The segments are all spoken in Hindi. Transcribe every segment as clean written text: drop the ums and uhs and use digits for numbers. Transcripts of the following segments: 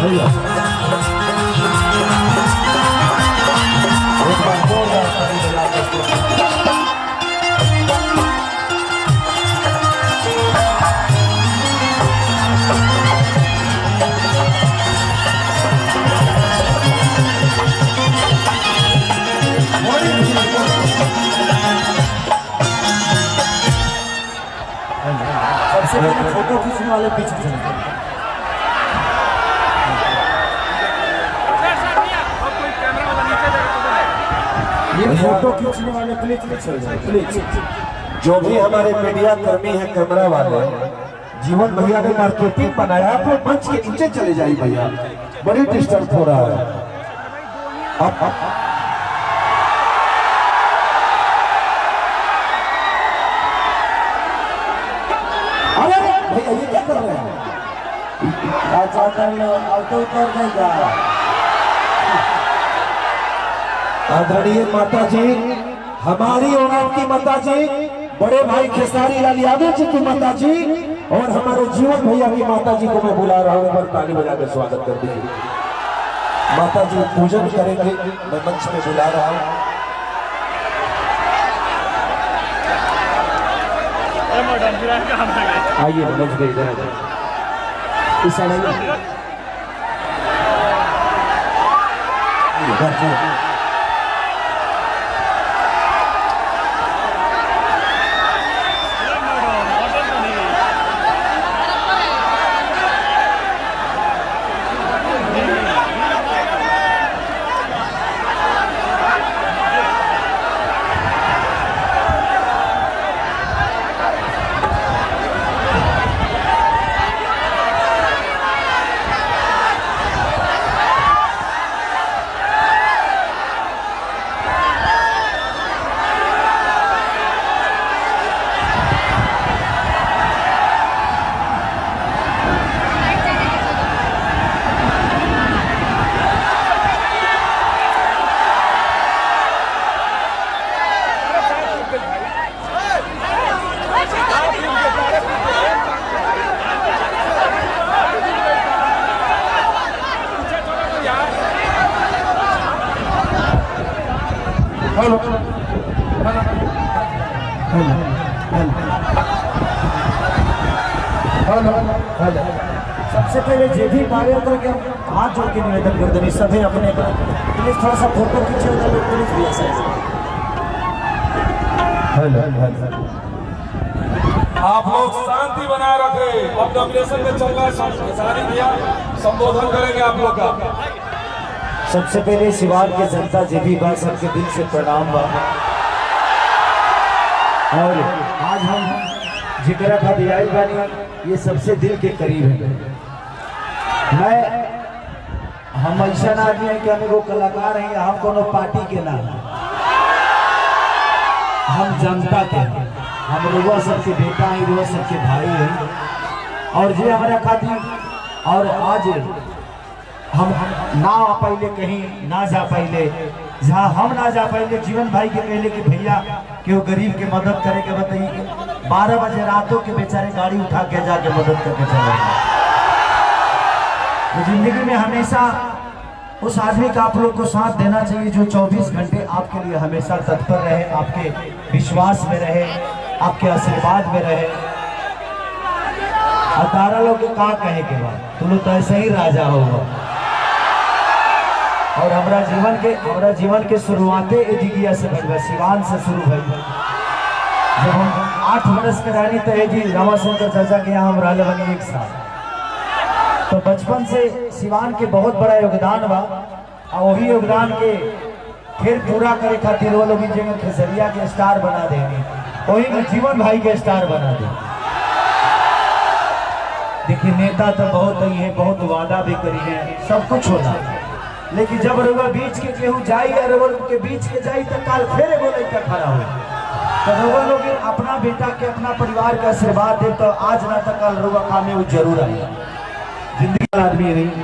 भैया एक बार जोरदार ताली बजा के सबसे पहले फोटो खींचने वाले पीछे चलते हैं। ये फोटो खींचने वाले प्लीज चल जाए प्लीज। जो भी हमारे मीडिया कर्मी हैं कैमरा वाले, जीवन भैया ने मार्केटिंग बनाया, आप लोग मंच के नीचे चले जाइए भैया, बड़ी डिस्टर्ब हो रहा है। अब भैया ये क्या कर रहे हैं? अच्छा कर लो, अब तो उतर देगा। आदरणीय माता जी, हमारी और आपकी माता जी, बड़े भाई खेसारी लाल यादव जी की माता जी और हमारे जीवन भैया की माता जी को मैं बुला रहा हूँ, पर ताली बजा कर स्वागत कर दीजिए। माता जी पूजन करेंगे, मैं मंच में बुला रहा हूँ। आइए मनोज भाई इधर इस हेलो सबसे पहले जे भी कार्य करके हाथ जोड़ के निवेदन कर देनी सभी अपने प्लीज थोड़ा सा फोटो खींचे प्लीज भैया साहब। आप लोग शांति बनाए रखे, अब नॉमिनेशन में चल रहा है, सारी भैया संबोधन करेंगे आप लोग का। सबसे पहले सिवान के जनता जे भी बात सबके दिल से प्रणाम बा। और आज हम जिक्र का दिया बानी, ये सबसे दिल के करीब है। हम ऐसा आदमी है कि हम एगो कलाकार हैं, हम कोनो पार्टी के ना, हम जनता के, हम रुआ सबके बेटा हैं, रुआ सबके भाई हैं। और जे हमारा खातिर और आज हम ना आ पाइले, कहीं ना जा पाइले, जहाँ हम ना जा पाइले, जीवन भाई के कहले कि भैया कि वो गरीब के मदद करे के बताइए, 12 बजे रातों के बेचारे गाड़ी उठा के जाके मदद करके चले। तो जिंदगी में हमेशा उस आदमी का आप लोग को साथ देना चाहिए जो 24 घंटे आपके लिए हमेशा तत्पर रहे, आपके विश्वास में रहे, आपके आशीर्वाद में रहे। 18 लोग को कहा कहे के बाद तुम लोग तो ऐसे ही राजा होगा। और हमारा जीवन के शुरुआते जिगिया से भइल, सिवान से शुरू भइल। जब हम 8 वर्ष के रानी तो जी रामाशंकर चाचा के यहाँ हम रहले बनी 1 साल। तो बचपन से सिवान के बहुत बड़ा योगदान बा, और वही योगदान के फिर पूरा करे खातिर वो लोग जगह खेसरिया के स्टार बना देंगे, वही में जीवन भाई के स्टार बना दे। देखिए नेता तो बहुत ही है, बहुत वादा भी करी है, सब कुछ होना, लेकिन जब रउआ बीच के केहू जाई या रउआ के बीच के जाई तो काल फिर एगो लड़का खड़ा हो, तो रउआ लोग अपना बेटा के, अपना परिवार के आशीर्वाद दे, तो आज ना तो कल रउआ कामे वो जरूर आई। जिंदगी का आदमी नहीं,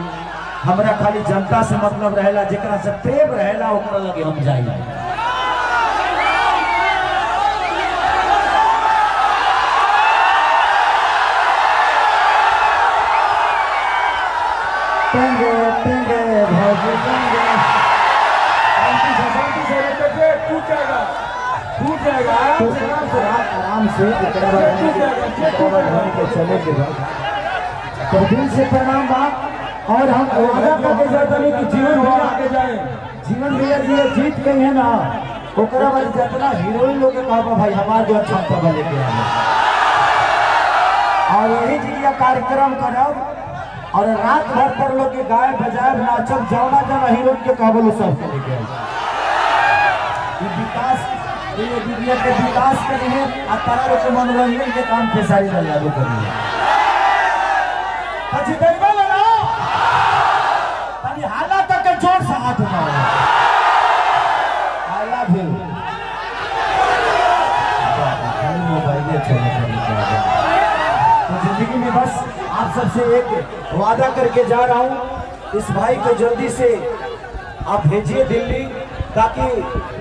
हमरा खाली जनता से मतलब रहेला, जेकरा से प्रेम रहेला ओकरा लगे हम जाई। टंगे टंगे भौजी टंगे। शांति से रख के टूट जाएगा आराम से चले के बाद तो दिल से प्रणाम बा। और हम वादा करके जाते हैं कि जीवन भर आगे जाए। जीवन भैया जी जीत गई है ना, ओकरा बाद जितना हीरोइन लोग के कहा भाई हमारे जो अच्छा खबर लेके आए और यही चीज कार्यक्रम करब और रात भर पर लोग के गाय बजाय नाचब जौना जौना हीरोइन के कहबो सबके लेके आए। ये विकास ये दुनिया के विकास करिए और तारा लोग के मनोरंजन के काम खेसारी लाल यादव करिए। जितेगा ना तनी हाला तक के जोर से हाथ उठाओ। हाला भी मोबाइल तो जिंदगी में बस आप सबसे एक वादा करके जा रहा हूँ, इस भाई को जल्दी से आप भेजिए दिल्ली ताकि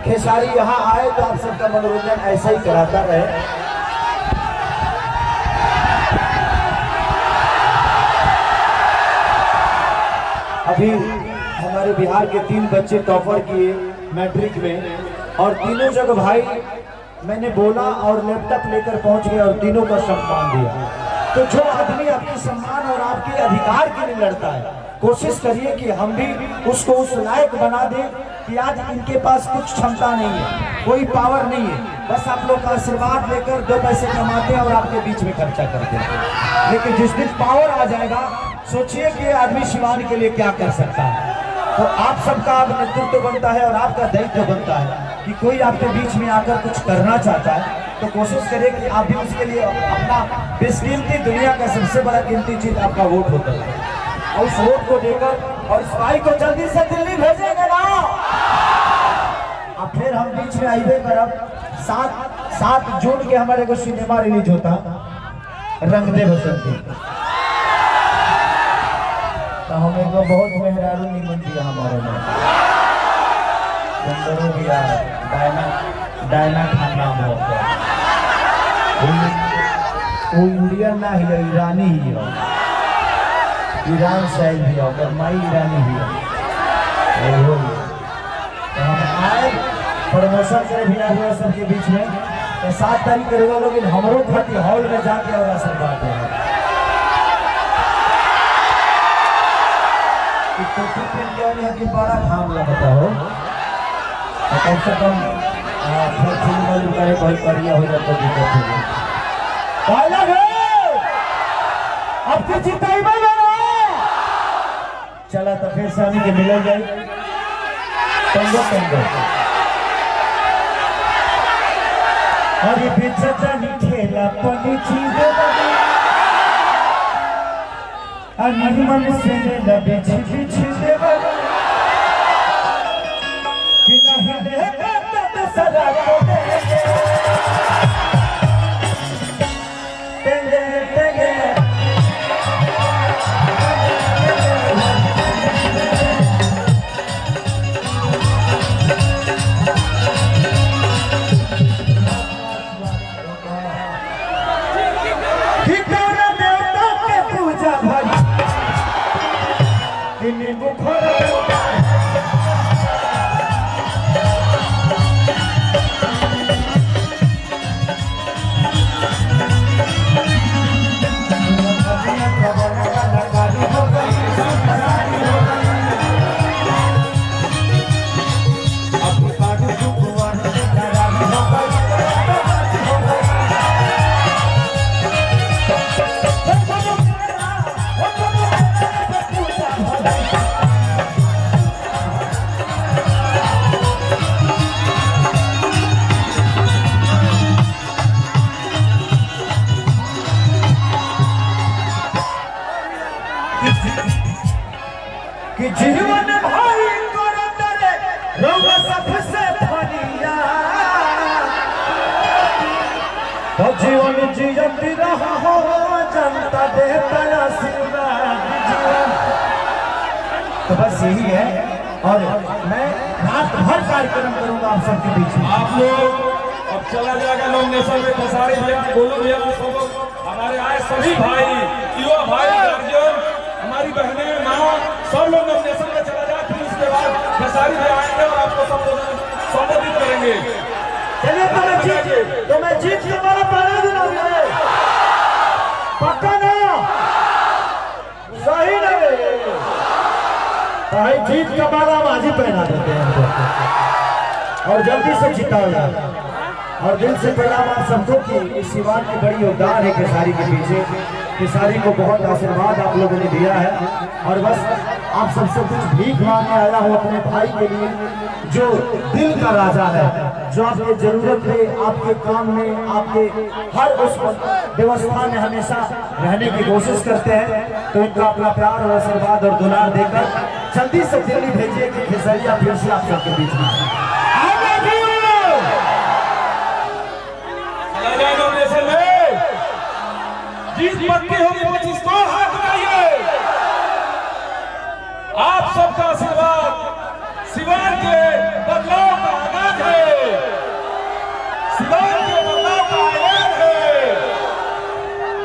खेसारी यहाँ आए तो आप सबका मनोरंजन ऐसा ही कराता रहे। अभी हमारे बिहार के 3 बच्चे टॉपर किए मैट्रिक में और तीनों जगह भाई मैंने बोला और लैपटॉप लेकर पहुंच गए और तीनों का सम्मान दिया। तो जो आदमी अपने सम्मान और आपके अधिकार के लिए लड़ता है, कोशिश करिए कि हम भी उसको उस लायक बना दें कि आज इनके पास कुछ क्षमता नहीं है, कोई पावर नहीं है, बस आप लोग का आशीर्वाद लेकर 2 पैसे कमाते हैं और आपके बीच में खर्चा करते हैं। लेकिन जिस दिन पावर आ जाएगा सोचिए कि आदमी शिवान के लिए क्या कर सकता है। तो आप सबका अब नेतृत्व बनता है और आपका दायित्व बनता है कि कोई आपके बीच में आकर कुछ करना चाहता है तो कोशिश करें कि आप भी उसके लिए अपना बेशकीमती दुनिया का सबसे बड़ा कीमती चीज आपका वोट होता है और उस वोट को देकर और इस भाई को जल्दी से दिल्ली भेजेंगे ना। अब फिर हम बीच में आइए करब 7 जून के हमारे को सिनेमा रिलीज होता रंग दे बसंती, तो हमें को बहुत मेहरारू निमन दिया हमारे में सुंदरों दिया डायना खान नाम हो वो इंडियन ना ही ईरानी ही हो, ईरान शैल भी हो, माई ईरानी भी हो। तो हम आए प्रमोशन करे भी आ गया सबके बीच में तो 7 तारीख करेगा लोग हमरो खाती हॉल में जाके और आशीर्वाद देंगे। कि बड़ा काम लगता हो कम से कम कोई करिया हो जाता दिक्कत अब तो जिताई चला तो फिर सानी के मिल जाए तंगो और ये बेचता खेला पनी चीज मन से लबे छिपी देवा कि नहीं देगा तो सदा को देंगे देंगे कि जीवन भाई करे रोगा सबसे फनिया तो जीवन जीवती रहा हो जनता देता आशीर्वाद जीवन। तो बस यही है और मैं रात भर कार्यक्रम करूंगा आप सबके बीच में। आप लोग अब चला जाएगा नॉमिनेशन में खेसारी भैया गोलू भैया हमारे आए सभी भाई युवा भाई गार्जियन हमारी बहनें माँ सब लोग नॉमिनेशन में चला जाए, फिर उसके बाद खेसारी भी आएंगे और आपको संबोधित करेंगे। चलिए तो मैं जीत के मारा पहना दूंगा, पक्का ना, सही ना भाई, जीत का माला हम आज ही पहना देते हैं हमको और जल्दी से जिताओ यार। और दिल से प्रणाम आप सबको कि इस सिवान की बड़ी योगदान है खेसारी के पीछे। खेसारी को बहुत आशीर्वाद आप लोगों ने दिया है और बस आप सबसे कुछ भीख मांगने आया हूँ अपने भाई के लिए, जो दिल का राजा है, जो आपके जरूरत में, आपके काम में, आपके हर उस व्यवस्था में हमेशा रहने की कोशिश करते हैं। तो इनका अपना प्यार और आशीर्वाद और दुलार देकर जल्दी से दिल्ली भेजिए कि खेसरिया फिर से आप सबके बीच में जीत पक्की होगी 25 को, हाथ उठाइए। आप सबका आशीर्वाद सिवान के बदलाव का आगाज है, सिवान के बदलाव का ऐलान है।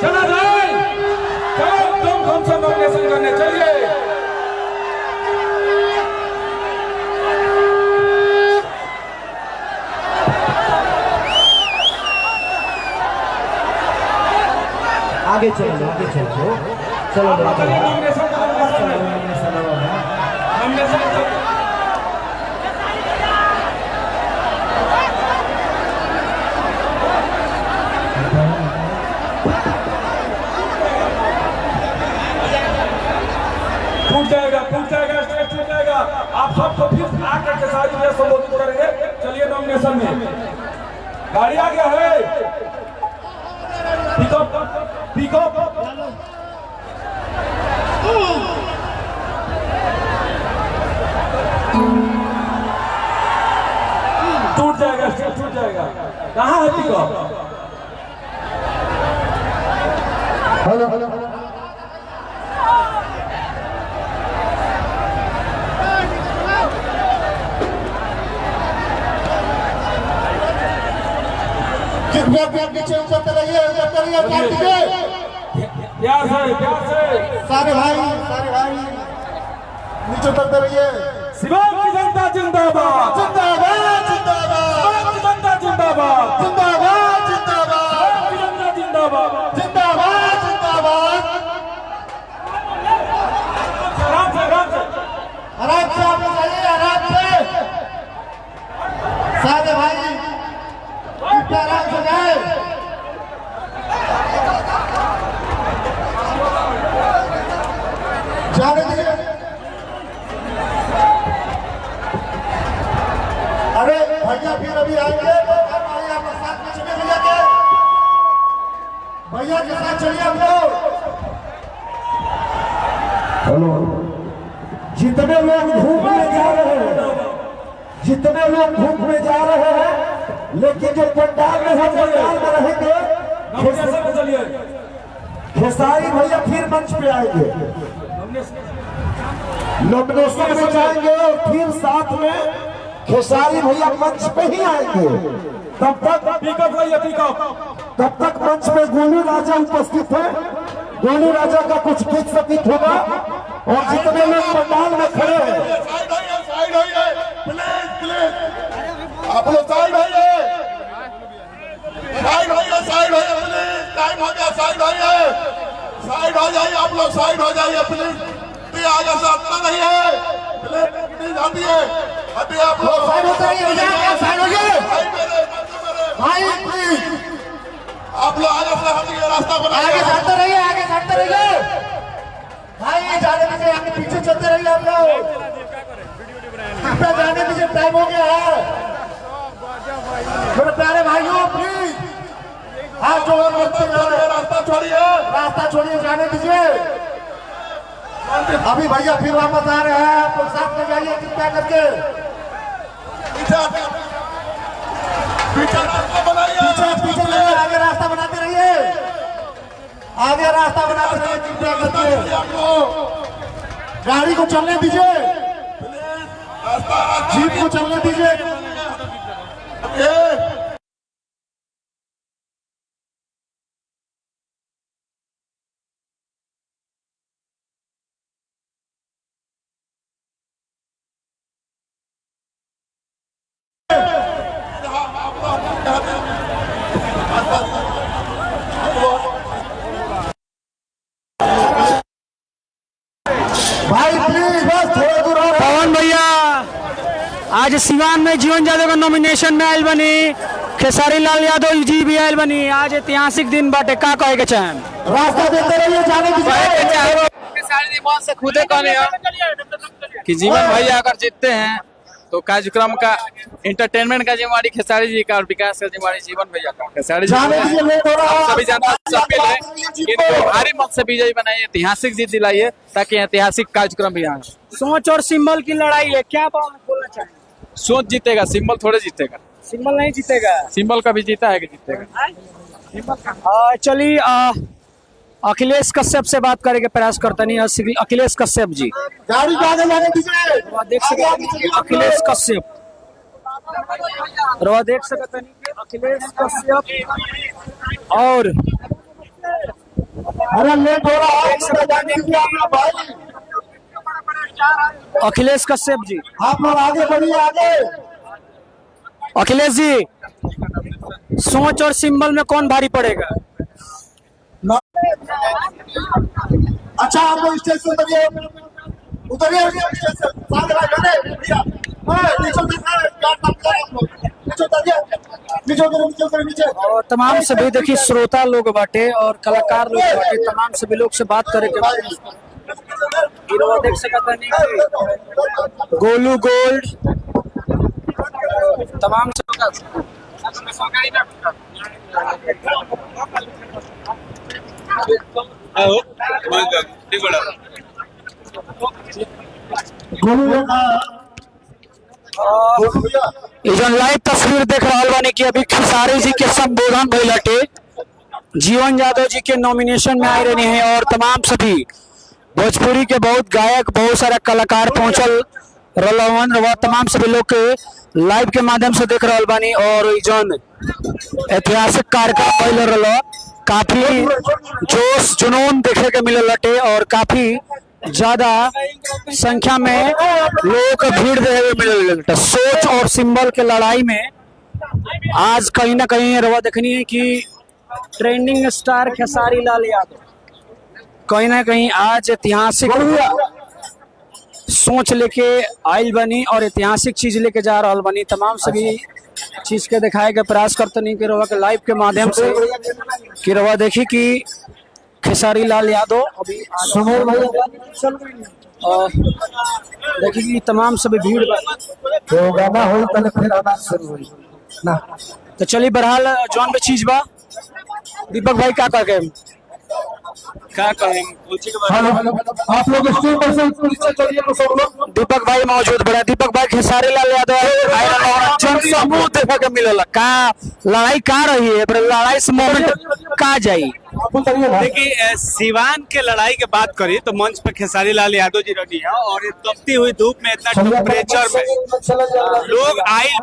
चला जाए, चलो धूमधाम से नॉमिनेशन करने चलिए। आगे चलो, आगे चलो, चलो नॉमिनेशन टूट जाएगा, स्टेज टूट जाएगा। आप सबको फिर आकर के सारी चीजें संबोधित करेंगे। चलिए नॉमिनेशन में गाड़ी आ गया है, पिकअप पिकअप टूट जाएगा, स्टेज टूट जाएगा। कहाँ है पिकअप? हेलो हेलो नीचे उतरते रहिए, प्यार से सारे भाई नीचे उतरते रहिए। सिवान की जनता जिंदाबाद, जिंदाबाद जिंदाबाद, सिवान की जनता जिंदाबाद, जिंदाबाद जिंदाबाद, सिवान की जनता जिंदाबाद, जिंदाबाद जिंदाबाद। आराम से आराम से आप लोग आइए, आराम से सारे भाई आराम से जाए। जाने दीजिए। अरे भैया फिर अभी आएंगे तो आप साथ में चले भैया के साथ चलिए हम लोग। हेलो, जितने लोग घूमने जा रहे हैं, जितने लोग घूमने जा रहे हैं, लेकिन जो पंडाल में हम पंडाल में रहेंगे, खेसारी भैया फिर मंच पे आएंगे, नॉमिनेशन में जाएंगे और फिर साथ में खेसारी भैया मंच पे ही आएंगे। तब तक मंच में गोलू राजा उपस्थित है। गोलू राजा का कुछ गीत संगीत होगा और जितने लोग पंडाल में खड़े हैं, आप लोग साइड आइए, साइड आइए, साइड आइए प्लीज। टाइम हो गया, साइड आइए, साइड हो जाइए, आप लोग साइड हो जाइए प्लीज। आगे से हटना नहीं है प्लीज, हटिए हटिए, आप लोग साइड हो जाइए, साइड हो जाइए भाई प्लीज। आप लोग आगे से हटिए, रास्ता बनाइए, आगे हटते रहिए, आगे हटते रहिए भाई। जाने दीजिए, आगे पीछे चलते रहिए आप लोग, जाने दीजिए, टाइम हो गया है मेरे प्यारे भाइयों। प्लीज हाथ जोड़ रास्ता छोड़िए, रास्ता छोड़िए, जाने दीजिए। अभी भैया फिर वापस आ रहे हैं, आप लोग साथ में जाइए कृपया करके। पीछे आगे रास्ता बनाते रहिए, आगे रास्ता बनाते रहिए कृपया करके। गाड़ी को चलने दीजिए, जीप को चलने दीजिए। भाई प्लीज बस थोड़ा दूर और पवन भैया आज सिवान में जीवन यादव का नॉमिनेशन में आयल बनी, खेसारी लाल यादव जी भी आयल बनी। आज ऐतिहासिक दिन बाटे, का कहे के चाहें? रास्ता देते रहिए जाने दीजिए। खेसारी जी मन से खुदे कहने कि जीवन भैया अगर जीतते हैं तो कार्यक्रम का एंटरटेनमेंट का जिम्मेवारी खेसारी जी का और विकास का जिम्मेवारी जीवन भैया का। खेसारी जी जाने दीजिए, मैं थोड़ा आप सभी जनता से अपील है इनको भारी मत से विजयी बनाइए, ऐतिहासिक जीत दिलाइए ताकि ऐतिहासिक कार्यक्रम भी आए। सोच और सिंबल की लड़ाई है, क्या बोलना चाहें? सोच जीतेगा, सिंबल थोड़े जीतेगा। सिंबल नहीं जीतेगा। सिंबल कभी जीता है कि जीतेगा। चलिए अखिलेश कश्यप से बात करने के प्रयास करते नहीं। अखिलेश कश्यप जी, गाड़ी के आगे जाने दीजिए। देख सकते हैं अखिलेश कश्यप, देख सकते हैं अखिलेश कश्यप और अरे लेट हो रहा है, जाने दीजिए आप लोग भाई। अखिलेश कश्यप जी, आप लोग आगे बढ़िए आगे। अखिलेश जी, सोच और सिंबल में कौन भारी पड़ेगा? अच्छा आप लोग स्टेज से उतरिए, उतरिए स्टेज से। सामने भैया नीचे उतरिए, नीचे उतरिए, नीचे। और तमाम सभी देखिए श्रोता लोग बाटे और कलाकार लोग बाटे, तमाम सभी लोग से बात करे के देख सकते नहीं गोलू गोल्ड तमाम लाइव तस्वीर देख रहा बानी कि अभी खेसारी जी के संबोधन भइलटे, जीवन यादव जी के नॉमिनेशन में आए रहे हैं और तमाम सभी भोजपुरी के बहुत गायक, बहुत सारा कलाकार पहुंचल रलन, वह तमाम सभी लोग के लाइव के माध्यम से देख रहा बानी। और जौन ऐतिहासिक कार्यक्रम भइल रहा, काफी जोश जुनून देखे के मिले लटे और काफी ज्यादा संख्या में लोगों को भीड़ देखे मिले। सोच और सिंबल के लड़ाई में आज कहीं ना कहीं रवा देखनी है कि ट्रेंडिंग स्टार खेसारी लाल यादव कहीं ना कहीं आज ऐतिहासिक सोच लेके आयल बनी और ऐतिहासिक चीज लेके जा रहा बनी। तमाम सभी चीज के दिखाए के प्रयास करते नहीं कि रवा के लाइव के माध्यम से कि रवा देखी कि खेसारी लाल यादव अभी देखी कि तमाम सभी भीड़ तो गाना हो तले फिर आना शुरू हुई ना। तो चलिए बहरहाल जौन भी चीज बा दीपक भाई क्या कह गए आप लोग स्टेज पर से नीचे चलिए तो सब लोग। दीपक भाई मौजूद बड़ा। दीपक भाई खेसारी लाल यादव जन समूह देखा के मिलेला का लड़ाई का रही है, लड़ाई से मोमेंट का जाई। देखिए सिवान के लड़ाई की बात करी तो मंच पे खेसारी लाल यादव जी रही है और तपती हुई धूप में इतना टेम्परेचर में लोग आइल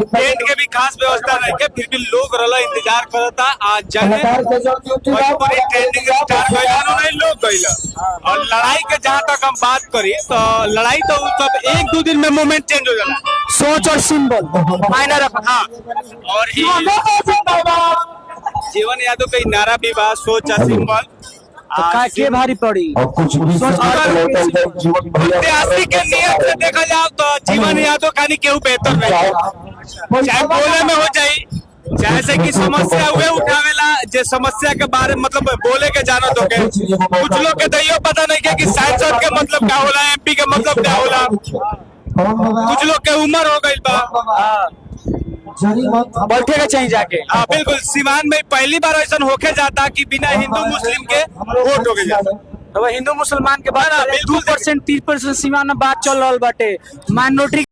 टेंट के भी खास व्यवस्था नहीं के, फिर भी लोग रला इंतजार करता आज जाने ट्रेंडिंग स्टार नहीं लोग गईला। और लड़ाई के जहाँ तक हम बात करी तो लड़ाई तो सब एक दो दिन में मोमेंट चेंज हो जाला, सोच और सिंबल मायने रखा। हाँ और जीवन यादव का नारा भी बा, सोच और सिंबल का के भारी पड़ी। ऐतिहासिक के नियत से देखा जाए तो जीवन यादव कहानी केहू बेहतर नहीं, चाहे बोले में हो जाए चाहे से की समस्या हुए उठावेला जे समस्या के बारे में मतलब बोले के जानो तो के कुछ लोग के दैयो पता नहीं के कि सांसद के मतलब क्या होला, एमपी के मतलब क्या होला, कुछ लोग के उम्र हो गई बा बैठे के चाहिए जाके। हाँ बिल्कुल, सिवान में पहली बार ऐसा होके जाता कि बिना हिंदू मुस्लिम के वोट हो गया। तो हिंदू मुसलमान के बाद 2% 3% सीमा में बात चल रहा बाटे, माइनॉरिटी